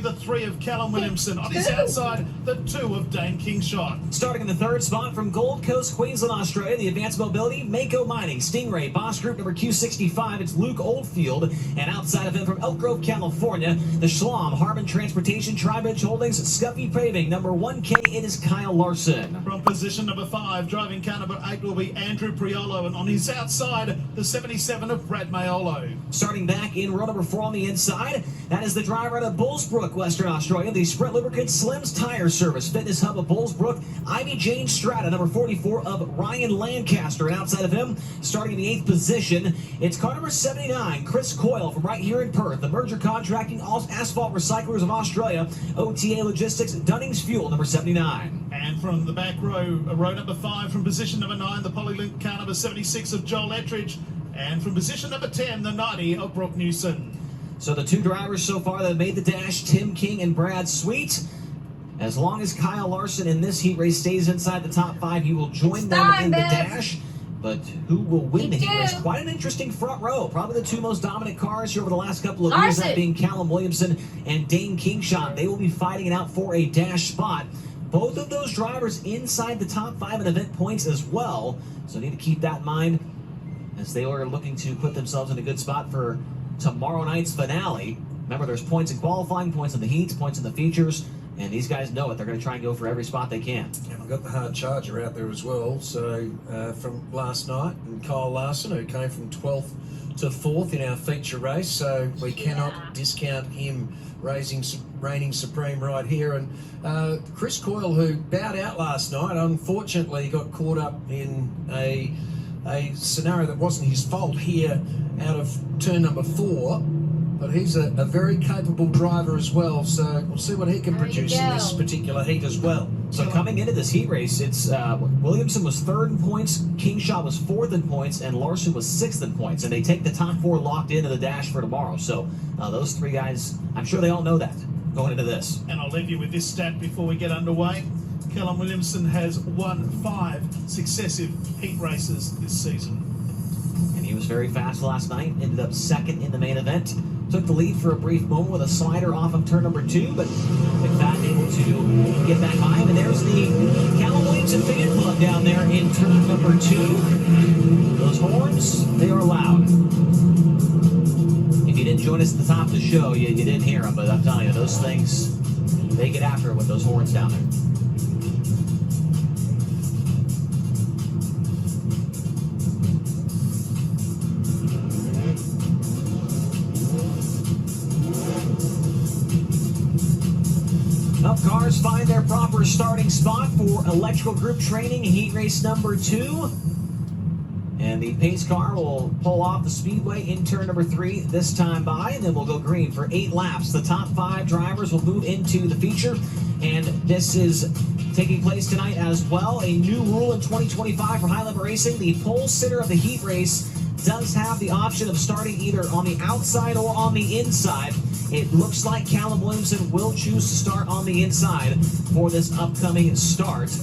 The 3 of Callum Williamson. On his outside, the 2 of Dane Kingshot. Starting in the third spot from Gold Coast, Queensland, Australia, the Advanced Mobility, Mako Mining, Stingray, Boss Group number Q65, it's Luke Oldfield. And outside of him from Elk Grove, California, the Schlom, Harbin Transportation, Tri-Bridge Holdings, Scuffy Paving, number 1K, it is Kyle Larson. From position number 5, driving car number 8 will be Andrew Priolo. And on his outside, the 77 of Brad Mayolo. Starting back in row number 4 on the inside, that is the driver out of Bullsbrook, Western Australia, the Sprint Lubricants Slim's Tire Service Fitness Hub of Bullsbrook, Ivy Jane Strata, number 44 of Ryan Lancaster. And outside of him, starting in the 8th position, it's car number 79, Chris Coyle from right here in Perth, the Merger Contracting, Asphalt Recyclers of Australia, OTA Logistics, Dunnings Fuel, number 79. And from the back row, row number 5, from position number 9, the Polylink car number 76 of Joel Ettridge. And from position number 10, the 90 of Brooke Newson. So the 2 drivers so far that have made the dash, Tim King and Brad Sweet. As long as Kyle Larson in this heat race stays inside the top 5, he will join them in the dash. But who will win the heat race? Quite an interesting front row. Probably the 2 most dominant cars here over the last couple of years, that being Callum Williamson and Dane Kingshot. They will be fighting it out for a dash spot. Both of those drivers inside the top 5 in event points as well. So need to keep that in mind as they are looking to put themselves in a good spot for tomorrow night's finale. Remember, there's points in qualifying, points in the heats, points in the features, and these guys know it. They're going to try and go for every spot they can. And we've got the hard charger out there as well. So from last night, and Kyle Larson, who came from 12th to 4th in our feature race, so we cannot discount him reigning supreme right here. And Chris Coyle, who bowed out last night, unfortunately got caught up in a scenario that wasn't his fault here out of turn number 4, but he's a very capable driver as well, so we'll see what he can produce in this particular heat as well. So coming into this heat race, it's Williamson was 3rd in points, Kingshot was 4th in points, and Larson was 6th in points, and they take the top 4 locked into the dash for tomorrow. So those 3 guys, I'm sure they all know that going into this. And I'll leave you with this stat before we get underway. Callum Williamson has won 5 successive heat races this season. And he was very fast last night, ended up 2nd in the main event. Took the lead for a brief moment with a slider off of turn number 2, but McFadden able to get back by him. And there's the Callum Williamson fan club down there in turn number 2. Those horns, they are loud. If you didn't join us at the top of the show, you didn't hear them, but I'm telling you, those things, they get after it with those horns down there. Cars find their proper starting spot for electrical group training, heat race number 2. And the pace car will pull off the speedway in turn number 3 this time by, and then we'll go green for 8 laps. The top 5 drivers will move into the feature, and this is taking place tonight as well. A new rule in 2025 for high level racing. The pole sitter of the heat race does have the option of starting either on the outside or on the inside. It looks like Callum Williamson will choose to start on the inside for this upcoming start.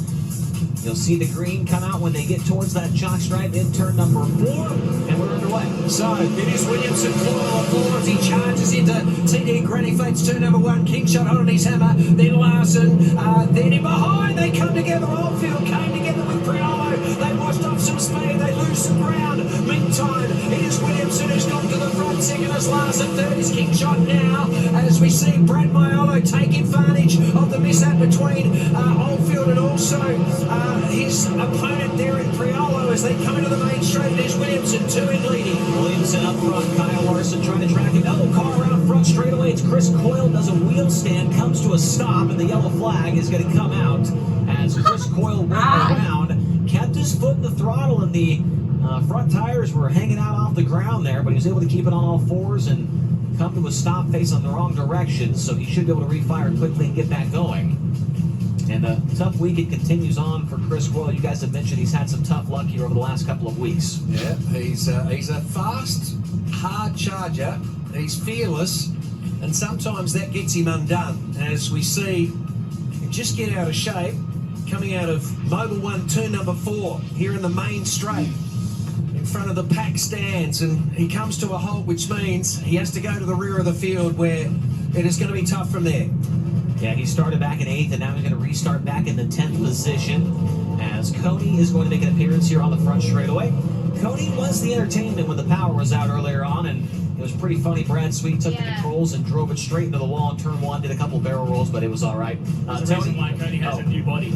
You'll see the green come out when they get towards that chalk stripe in turn number 4, and we're underway. So it is Williamson, Coyle as he charges into TD Granny Fates, turn number 1, Kingshot on his hammer, then Larson, then in behind, they come together, Oldfield came together with Priolo, they washed off some speed, they lose some ground. Meantime, it is Williamson who's gone to the front, 2nd is Larson, 3rd is Kingshot now, as we see Brad Mayolo take advantage of the mishap between Oldfield and also his opponent there in Priolo as they come into the main straight. It is Williamson, 2 in leading. Williamson up front, Kyle Larson trying to track him. Oh, car around front straight away. It's Chris Coyle, does a wheel stand, comes to a stop, and the yellow flag is going to come out as Chris Coyle went around, kept his foot in the throttle, and the front tires were hanging out off the ground there, but he was able to keep it on all 4s and come to a stop facing the wrong direction, so he should be able to refire quickly and get back going. And a tough week, it continues on for Chris Coyle. You guys have mentioned he's had some tough luck here over the last couple of weeks. Yeah, he's a fast, hard charger. He's fearless, and sometimes that gets him undone. As we see him just get out of shape, coming out of Mobile 1, turn number 4, here in the main straight, in front of the pack stands, and he comes to a halt, which means he has to go to the rear of the field where It is going to be tough from there. Yeah, he started back in 8th, and now he's going to restart back in the 10th position as Cody is going to make an appearance here on the front straightaway. Cody was the entertainment when the power was out earlier on, and it was pretty funny. Brad Sweet took the controls and drove it straight into the wall in turn 1, did a couple barrel rolls, but it was all right. There's a reason why Cody has a new body.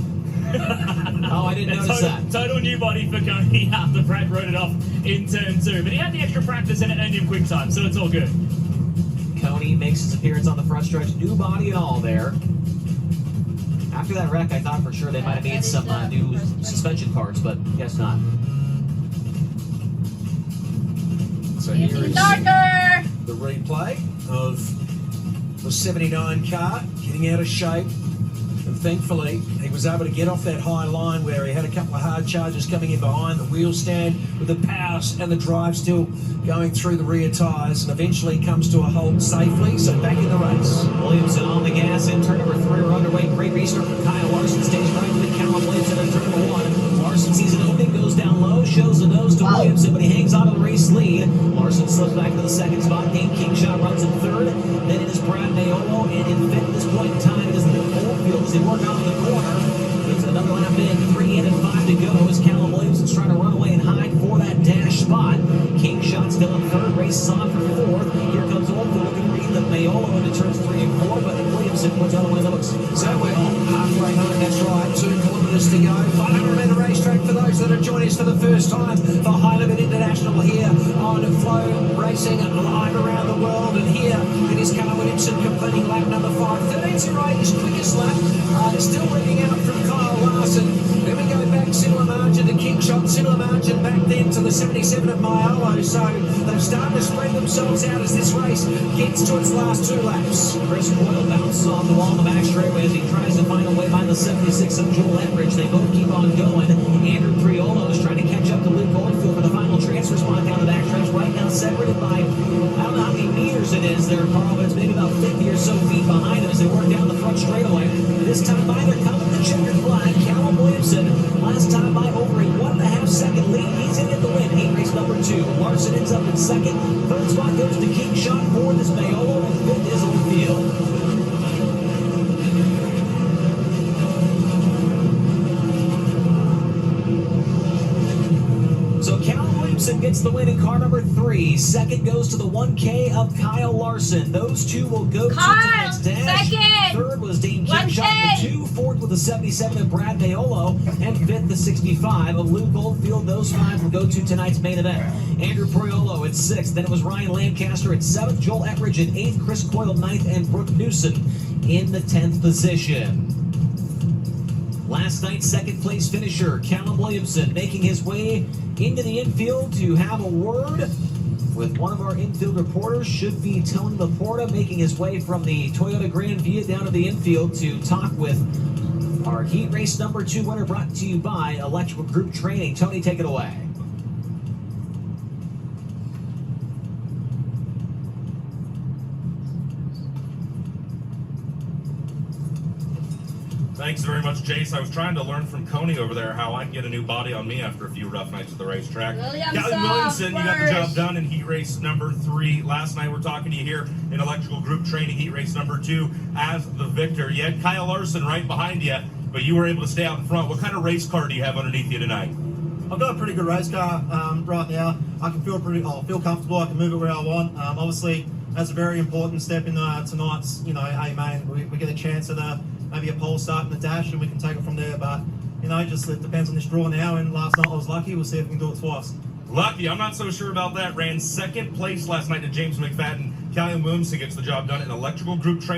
Oh, I didn't notice that. Total new body for Cody after Brad wrote it off in turn 2. But he had the extra practice and it earned him quick time, so it's all good. Cody makes his appearance on the front stretch, new body and all there. After that wreck, I thought for sure they might have made some new suspension parts, but guess not. So here is the replay of the 79 car getting out of shape. And thankfully, he was able to get off that high line where he had a couple of hard charges coming in behind the wheel stand with the power and the drive still going through the rear tyres, and eventually comes to a halt safely. So back in the race. Williamson on the gas in turn number 3. We're underway. Great restart from Kyle Larson. Stays right with Callum Williamson in turn number 1. Larson sees an opening, goes down low, shows the nose to Williamson, but he hangs on to the race lead. Larson slips back to the 2nd spot. Dane Kingshot runs in 3rd. Then it is Brad Mayolo, and in 5th at this point in time, it is Luke Oldfield as they work out of the corner. It's another lap in, 3 in and 5 to go as Callum Williamson's trying to run away and hide for that dash spot. Kingshot still in 3rd, races on for 4th. Here comes Oldfield looking to read the Mayolo into turns 3 and 4, but Williamson puts out one of those. So we're halfway home, that's right, 2 kilometres to go. 500 metre racetrack for those that are joining us for the first time for High Limit International here on Flow Racing live around the world. And here it is Callum Williamson completing lap number 5. 13.08, his quickest lap. Still leading out from Kyle Larson. Then we go back similar margin to Kingshot, similar margin back then to the 77 of Mayolo. So they've started to spread themselves out as this race gets to its last 2 laps. Chris Coyle bounces off the wall in the back straightaway as he tries to find a way by the 76 of Joel Etridge. They both keep on going. Andrew Priolo is trying to catch up to Luke Oldfield for the final transfer spot down the back stretch. Right now separated by, I don't know how many meters it is there, Carl, but it's maybe about 50 or so feet behind him as they work down the front straightaway. This time by they're coming with the checkered flag. Callum Williamson, last time by over a 1.5 second lead. He's in at the win. Heat race number 2. Larson ends up in 2nd. 3rd spot goes to Kingshot. 4th is Mayolo, and 5th is Oldfield. So Callum Williamson gets the win in car number 3. 2nd goes to the 1K of Kyle Larson. Those two will go to tonight's dash. 3rd was Dean Kingshot, the 2. 4th with the 77 of Brad Mayolo, and 5th the 65 of Luke Oldfield. Those 5 will go to tonight's main event. Andrew Priolo at 6th. Then it was Ryan Lancaster at 7th. Joel Etridge at 8th. Chris Coyle 9th, and Brooke Newsom in the 10th position. Last night's 2nd place finisher, Callum Williamson, making his way into the infield to have a word with one of our infield reporters. Should be Tony Laporta, making his way from the Toyota Grand Via down to the infield to talk with our heat race number 2 winner, brought to you by Electrical Group Training. Tony, take it away. Thanks very much, Jace. I was trying to learn from Coney over there how I'd get a new body on me after a few rough nights at the racetrack. Callum Williamson, you got the job done in heat race number 3. Last night we're talking to you here in Electrical Group Training, heat race number 2 as the victor. You had Kyle Larson right behind you, but you were able to stay out in front. What kind of race car do you have underneath you tonight? I've got a pretty good race car right now. I can feel comfortable. I can move it where I want. Obviously, that's a very important step in tonight's A main. We get a chance at maybe a pole start in the dash, and we can take it from there. But just it depends on this draw now. And last night I was lucky. We'll see if we can do it twice. Lucky, I'm not so sure about that. Ran 2nd place last night to James McFadden. Callum Williamson gets the job done in Electrical Group Training.